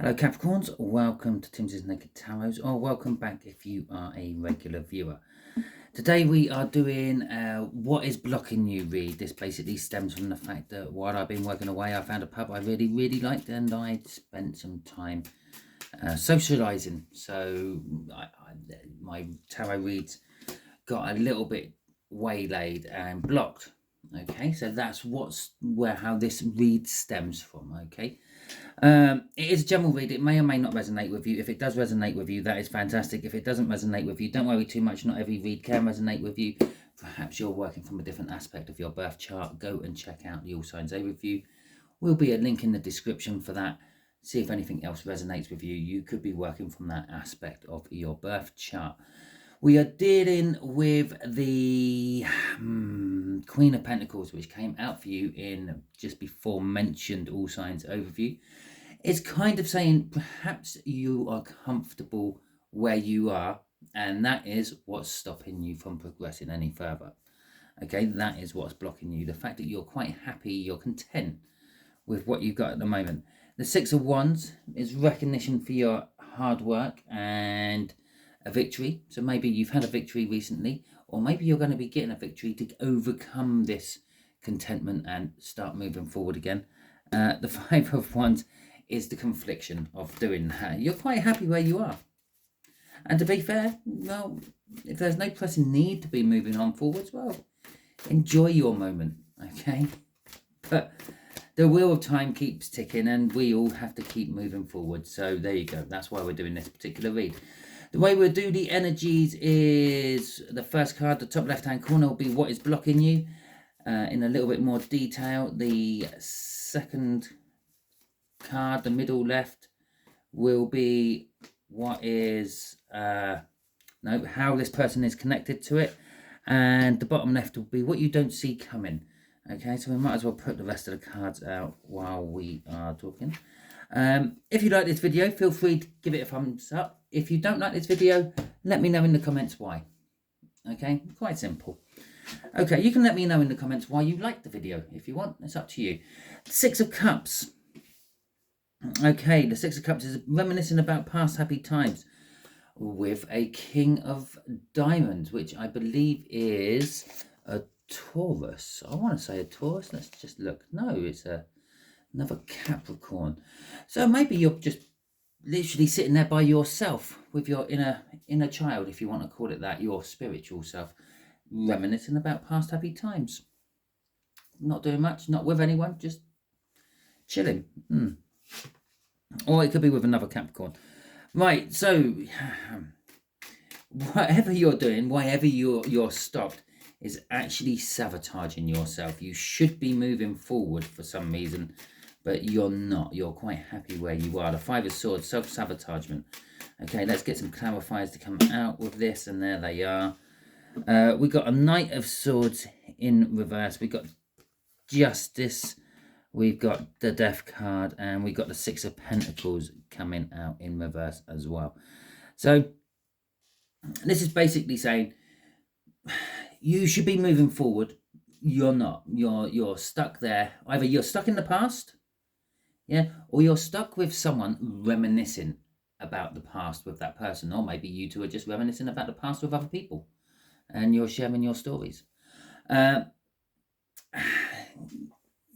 Hello Capricorns, welcome to Timsy Naked Tarot, or welcome back if you are a regular viewer. Today we are doing what is blocking you read. This basically stems from the fact that while I've been working away, I found a pub I really liked, and I spent some time socialising. So my tarot reads got a little bit waylaid and blocked. Okay, so that's how this read stems from. Okay. It is a general read. It may or may not resonate with you. If it does resonate with you, that is fantastic. If it doesn't resonate with you, don't worry too much. Not every read can resonate with you. Perhaps you're working from a different aspect of your birth chart. Go and check out the All Signs Overview. Will be a link in the description for that. See if anything else resonates with you. You could be working from that aspect of your birth chart. We are dealing with the Queen of Pentacles, which came out for you in just before mentioned All Signs Overview. It's kind of saying perhaps you are comfortable where you are, and that is what's stopping you from progressing any further. Okay, that is what's blocking you. The fact that you're quite happy, you're content with what you've got at the moment. The Six of Wands is recognition for your hard work and a victory. So maybe you've had a victory recently, or maybe you're going to be getting a victory to overcome this contentment and start moving forward again. The Five of Wands is the confliction of doing that. You're quite happy where you are. And to be fair, well, if there's no pressing need to be moving on forwards, well, enjoy your moment, okay? But the wheel of time keeps ticking and we all have to keep moving forward. So there you go. That's why we're doing this particular read. The way we'll do the energies is the first card, the top left-hand corner, will be what is blocking you in a little bit more detail. The second card, the middle left, will be what is, how this person is connected to it. And the bottom left will be what you don't see coming. Okay, so we might as well put the rest of the cards out while we are talking. If you like this video, feel free to give it a thumbs up. If you don't like this video, let me know in the comments why. Okay, quite simple. Okay, you can let me know in the comments why you like the video if you want. It's up to you. Six of Cups. Okay, the Six of Cups is reminiscing about past happy times with a King of Diamonds, which I believe is a Taurus. I want to say a Taurus. Let's just look. No, it's another Capricorn. So maybe you're just literally sitting there by yourself with your inner child, if you want to call it that, your spiritual self, reminiscing about past happy times. Not doing much, not with anyone, just chilling. Or it could be with another Capricorn. Right, so whatever you're doing, wherever you're stopped, is actually sabotaging yourself. You should be moving forward for some reason, but you're not. You're quite happy where you are. The Five of Swords, self-sabotagement. Okay, let's get some clarifiers to come out with this, and there they are. We got a Knight of Swords in reverse. We got Justice. We've got the Death card, and we got the Six of Pentacles coming out in reverse as well. So this is basically saying you should be moving forward. You're not. You're stuck there. Either you're stuck in the past, or you're stuck with someone reminiscing about the past with that person, or maybe you two are just reminiscing about the past with other people, and you're sharing your stories. The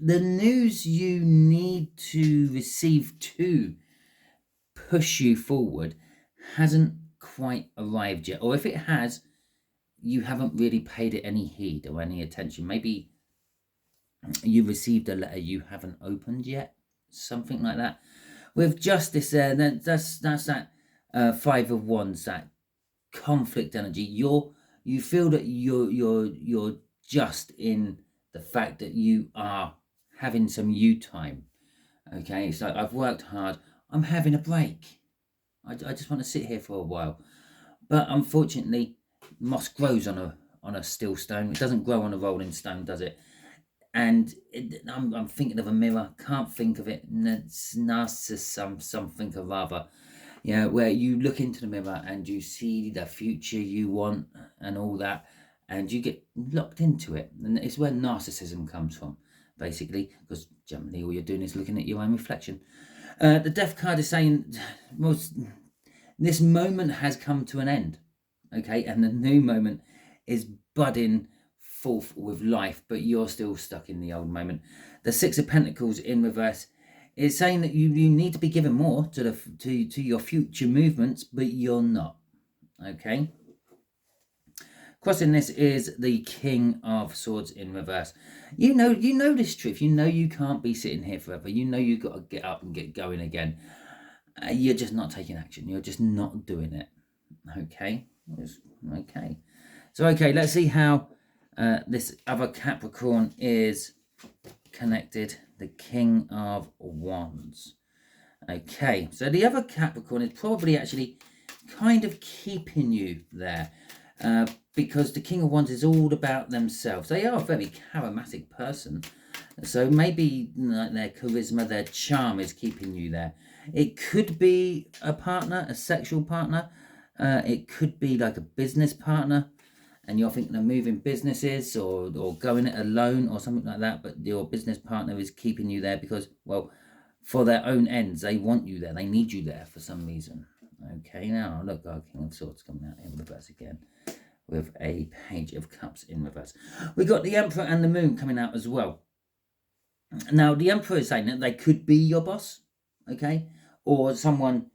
news you need to receive to push you forward hasn't quite arrived yet, or if it has, you haven't really paid it any heed or any attention. Maybe you received a letter you haven't opened yet, something like that. With Justice there, that's that Five of Wands, that conflict energy. You feel that you're just in the fact that you are having some you time. Okay, so I've worked hard. I'm having a break. I just want to sit here for a while. But unfortunately, moss grows on a still stone. It doesn't grow on a rolling stone, does it? And I'm thinking of a mirror. Can't think of it. It's narcissism, something or other. Where you look into the mirror and you see the future you want and all that, and you get locked into it. And it's where narcissism comes from, basically, because generally all you're doing is looking at your own reflection. The Death card is saying, well, this moment has come to an end, okay, and the new moment is budding forth with life, but you're still stuck in the old moment. The Six of Pentacles in reverse is saying that you need to be given more to your future movements, but you're not, okay. Crossing this is the King of Swords in reverse. You know this truth. You know you can't be sitting here forever. You know you've got to get up and get going again. You're just not taking action. You're just not doing it. Okay. Okay. So, okay, let's see how this other Capricorn is connected. The King of Wands. Okay. So the other Capricorn is probably actually kind of keeping you there. Because the King of Wands is all about themselves. They are a very charismatic person. So maybe their charisma, their charm is keeping you there. It could be a partner, a sexual partner. It could be like a business partner. And you're thinking of moving businesses or going it alone or something like that. But your business partner is keeping you there because, well, for their own ends, they want you there. They need you there for some reason. Okay, now look, our King of Swords coming out in reverse again with a Page of Cups in reverse. We got the Emperor and the Moon coming out as well. Now, the Emperor is saying that they could be your boss, okay, or someone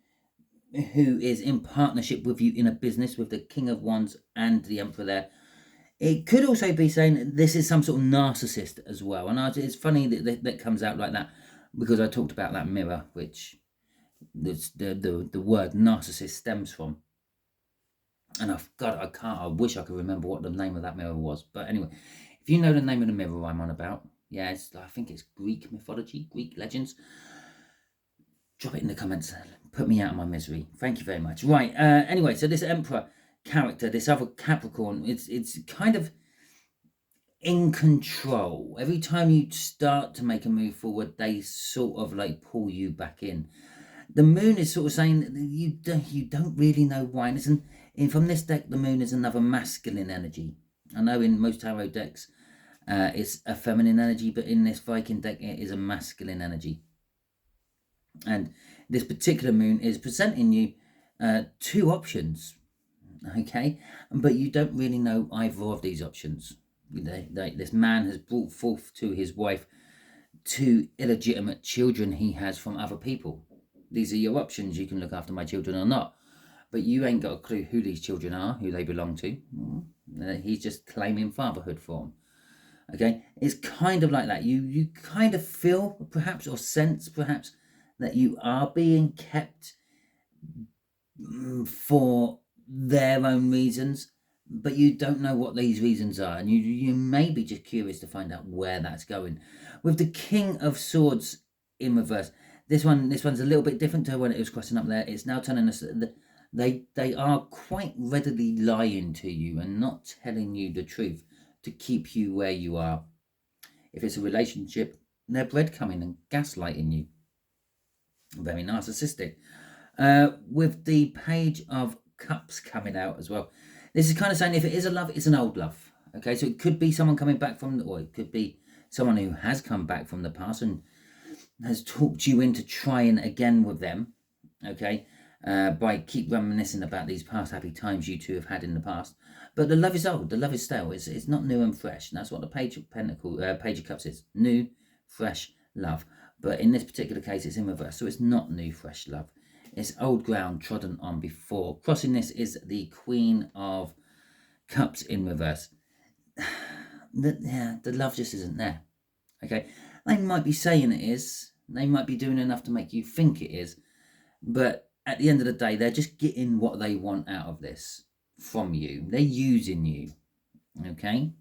who is in partnership with you in a business with the King of Wands and the Emperor there. It could also be saying this is some sort of narcissist as well. And it's funny that comes out like that because I talked about that mirror, which the word narcissist stems from. And I wish I could remember what the name of that mirror was. But anyway, if you know the name of the mirror I'm on about, yeah, I think it's Greek mythology, Greek legends. Drop it in the comments. Put me out of my misery. Thank you very much. Right. Anyway, so this Emperor character, this other Capricorn, it's kind of in control. Every time you start to make a move forward, they sort of like pull you back in. The Moon is sort of saying that you don't really know why. And from this deck, the Moon is another masculine energy. I know in most tarot decks, it's a feminine energy, but in this Viking deck, it is a masculine energy. And this particular Moon is presenting you two options, okay? But you don't really know either of these options. This man has brought forth to his wife two illegitimate children he has from other people. These are your options. You can look after my children or not. But you ain't got a clue who these children are, who they belong to. He's just claiming fatherhood for them. Okay? It's kind of like that. You kind of feel, perhaps, or sense, perhaps, that you are being kept for their own reasons, but you don't know what these reasons are. And you may be just curious to find out where that's going. With the King of Swords in reverse, this one's a little bit different to when it was crossing up there. It's now telling us that they are quite readily lying to you and not telling you the truth to keep you where you are. If it's a relationship, they're breadcrumbing and gaslighting you. Very narcissistic. With the Page of Cups coming out as well. This is kind of saying if it is a love, it's an old love. Okay, so it could be someone coming back from, or it could be someone who has come back from the past and has talked you into trying again with them. Okay, by keep reminiscing about these past happy times you two have had in the past. But the love is old, the love is stale. It's not new and fresh. And that's what the Page of Page of Cups is. New, fresh love. But in this particular case, it's in reverse. So it's not new, fresh love. It's old ground trodden on before. Crossing this is the Queen of Cups in reverse. The love just isn't there. Okay? They might be saying it is. They might be doing enough to make you think it is. But at the end of the day, they're just getting what they want out of this from you. They're using you. Okay?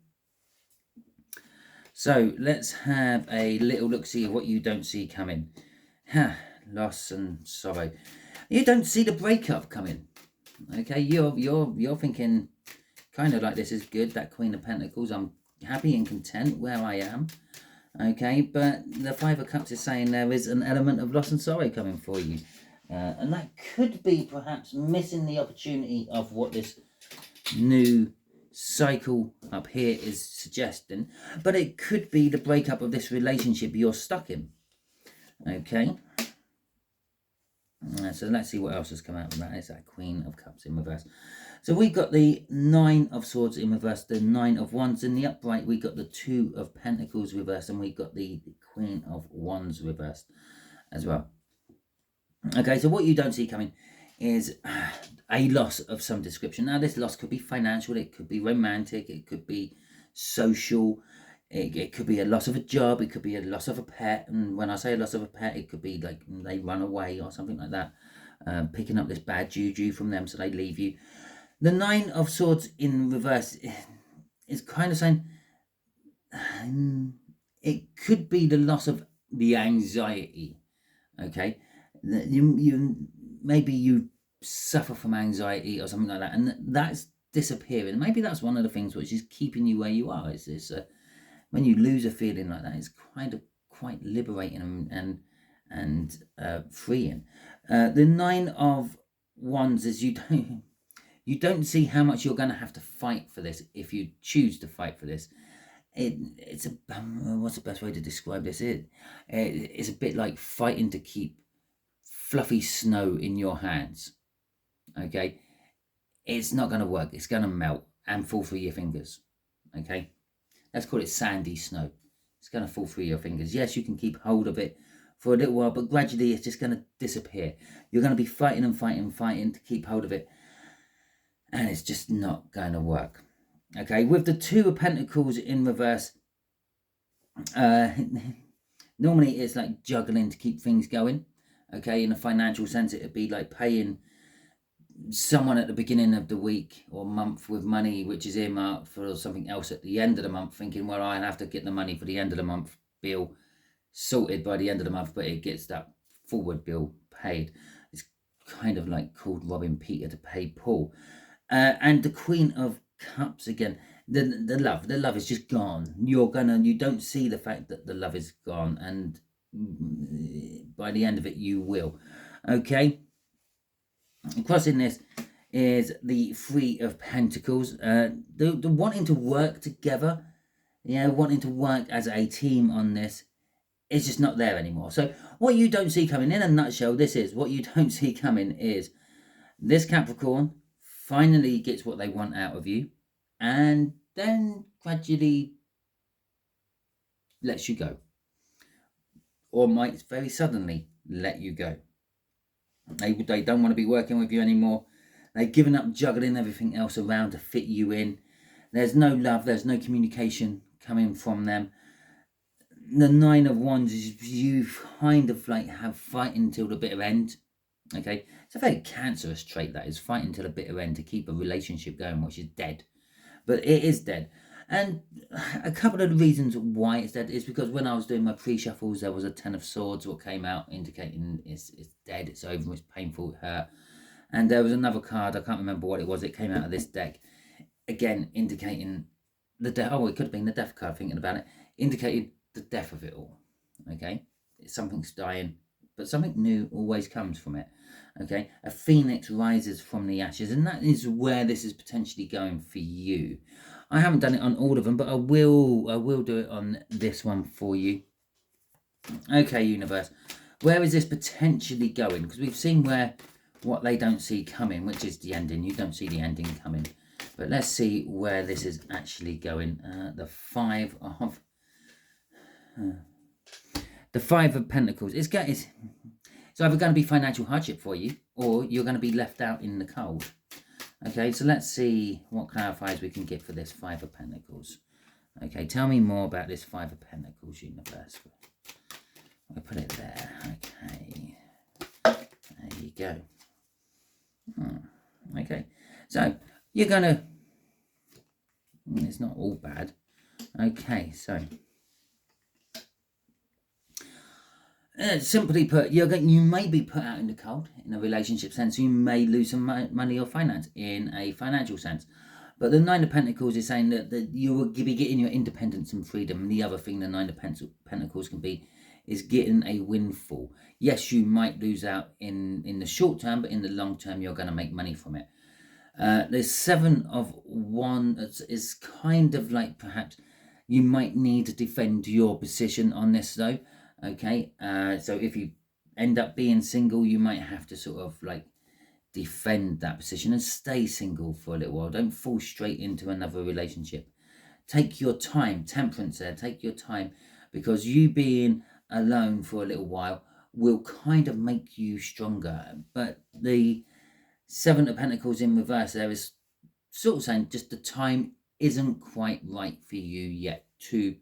So let's have a little look-see of what you don't see coming. Loss and sorrow. You don't see the breakup coming. Okay, you're thinking kind of like this is good, that Queen of Pentacles. I'm happy and content where I am. Okay, but the Five of Cups is saying there is an element of loss and sorrow coming for you. And that could be perhaps missing the opportunity of what this new cycle up here is suggesting, but it could be the breakup of this relationship you're stuck in. Okay, So let's see what else has come out of that. It's that Queen of Cups in reverse. So we've got the 9 of Swords in reverse, the 9 of Wands in the upright. We got the 2 of Pentacles reversed, and we got the Queen of Wands reversed as well. Okay, so what you don't see coming is a loss of some description. Now, this loss could be financial, it could be romantic, it could be social, it could be a loss of a job, it could be a loss of a pet. And when I say a loss of a pet, it could be like they run away or something like that, picking up this bad juju from them, so they leave you. The 9 of Swords in reverse is kind of saying it could be the loss of the anxiety. Okay, maybe you suffer from anxiety or something like that, and that's disappearing. Maybe that's one of the things which is keeping you where you are. Is this when you lose a feeling like that, it's kind of quite liberating and freeing. The 9 of Wands is you don't see how much you're going to have to fight for this if you choose to fight for this. It's a what's the best way to describe this? It's a bit like fighting to keep fluffy snow in your hands. Okay, it's not going to work. It's going to melt and fall through your fingers. Okay, let's call it sandy snow. It's going to fall through your fingers. Yes, you can keep hold of it for a little while, but gradually it's just going to disappear. You're going to be fighting and fighting and fighting to keep hold of it, and it's just not going to work. Okay, with the 2 of Pentacles in reverse, normally it's like juggling to keep things going. Okay, in a financial sense, it'd be like paying someone at the beginning of the week or month with money which is earmarked for something else at the end of the month, thinking, well, I'll have to get the money for the end of the month bill sorted by the end of the month, but it gets that forward bill paid. It's kind of like called robbing Peter to pay Paul. And the Queen of Cups again, the love is just gone. You don't see the fact that the love is gone, and by the end of it you will. Okay, crossing this is the 3 of Pentacles. The wanting to work together, wanting to work as a team on this is just not there anymore. So what you don't see coming, in a nutshell, this is what you don't see coming is this Capricorn finally gets what they want out of you, and then gradually lets you go, or might very suddenly let you go. They don't want to be working with you anymore. They've given up juggling everything else around to fit you in. There's no love, there's no communication coming from them. The 9 of Wands is you kind of like have fighting till the bitter end. Okay, it's a very cancerous trait, that is, fighting till the bitter end to keep a relationship going which is dead. But it is dead. And a couple of the reasons why it's dead is because when I was doing my pre-shuffles, there was a 10 of Swords what came out, indicating it's dead, it's over, it's painful, it hurt. And there was another card, I can't remember what it was, it came out of this deck, again indicating the death. Oh, it could have been the death card, thinking about it, indicated the death of it all. Okay, something's dying, but something new always comes from it. Okay, a phoenix rises from the ashes, and that is where this is potentially going for you. I haven't done it on all of them, but I will do it on this one for you. Okay, universe, where is this potentially going? Because we've seen what they don't see coming, which is the ending. You don't see the ending coming, but let's see where this is actually going. The 5 of Pentacles. It's either going to be financial hardship for you, or you're going to be left out in the cold. Okay, so let's see what clarifiers we can get for this 5 of Pentacles. Okay, tell me more about this 5 of Pentacles, universe. I'll put it there. Okay, there you go. Okay, so you're going to... It's not all bad. Okay, so... simply put, you may be put out in the cold in a relationship sense. You may lose some money or finance in a financial sense. But the 9 of Pentacles is saying that you will be getting your independence and freedom. And the other thing the 9 of Pentacles can be is getting a windfall. Yes, you might lose out in the short term, but in the long term, you're going to make money from it. The 7 of Wands is kind of like perhaps you might need to defend your position on this, though. Okay, so if you end up being single, you might have to sort of like defend that position and stay single for a little while. Don't fall straight into another relationship. Take your time. Temperance there. Take your time, because you being alone for a little while will kind of make you stronger. But the Seven of Pentacles in reverse there is sort of saying just the time isn't quite right for you yet to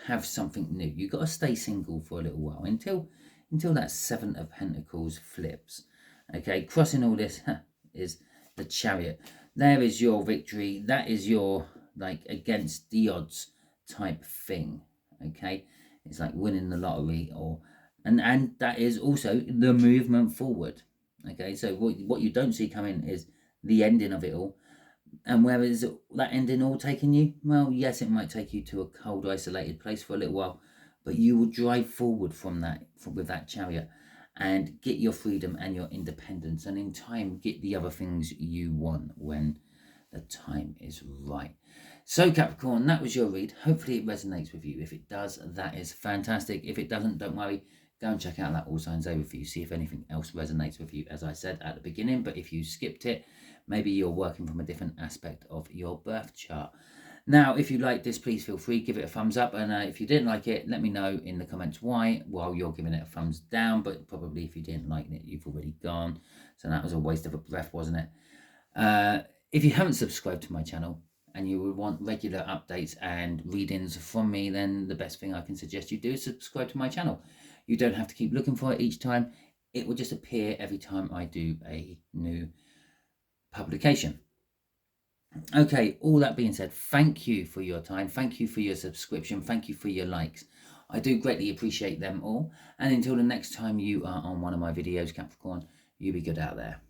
have something new. You've got to stay single for a little while until that Seven of Pentacles flips. Okay, crossing all this is the Chariot. There is your victory. That is your like against the odds type thing. Okay, it's like winning the lottery, or and that is also the movement forward. Okay, so what you don't see coming is the ending of it all. And where is that ending all taking you? Well, yes, it might take you to a cold, isolated place for a little while, but you will drive forward from that with that Chariot and get your freedom and your independence, and in time get the other things you want when the time is right. So Capricorn, that was your read. Hopefully it resonates with you. If it does, that is fantastic. If it doesn't, don't worry. Go and check out that All Signs Overview. See if anything else resonates with you, as I said at the beginning. But if you skipped it, maybe you're working from a different aspect of your birth chart. Now, if you like this, please feel free, give it a thumbs up. And if you didn't like it, let me know in the comments why, while you're giving it a thumbs down. But probably if you didn't like it, you've already gone. So that was a waste of a breath, wasn't it? If you haven't subscribed to my channel and you would want regular updates and readings from me, then the best thing I can suggest you do is subscribe to my channel. You don't have to keep looking for it each time. It will just appear every time I do a new publication. Okay, all that being said, thank you for your time. Thank you for your subscription. Thank you for your likes. I do greatly appreciate them all. And until the next time you are on one of my videos, Capricorn, you be good out there.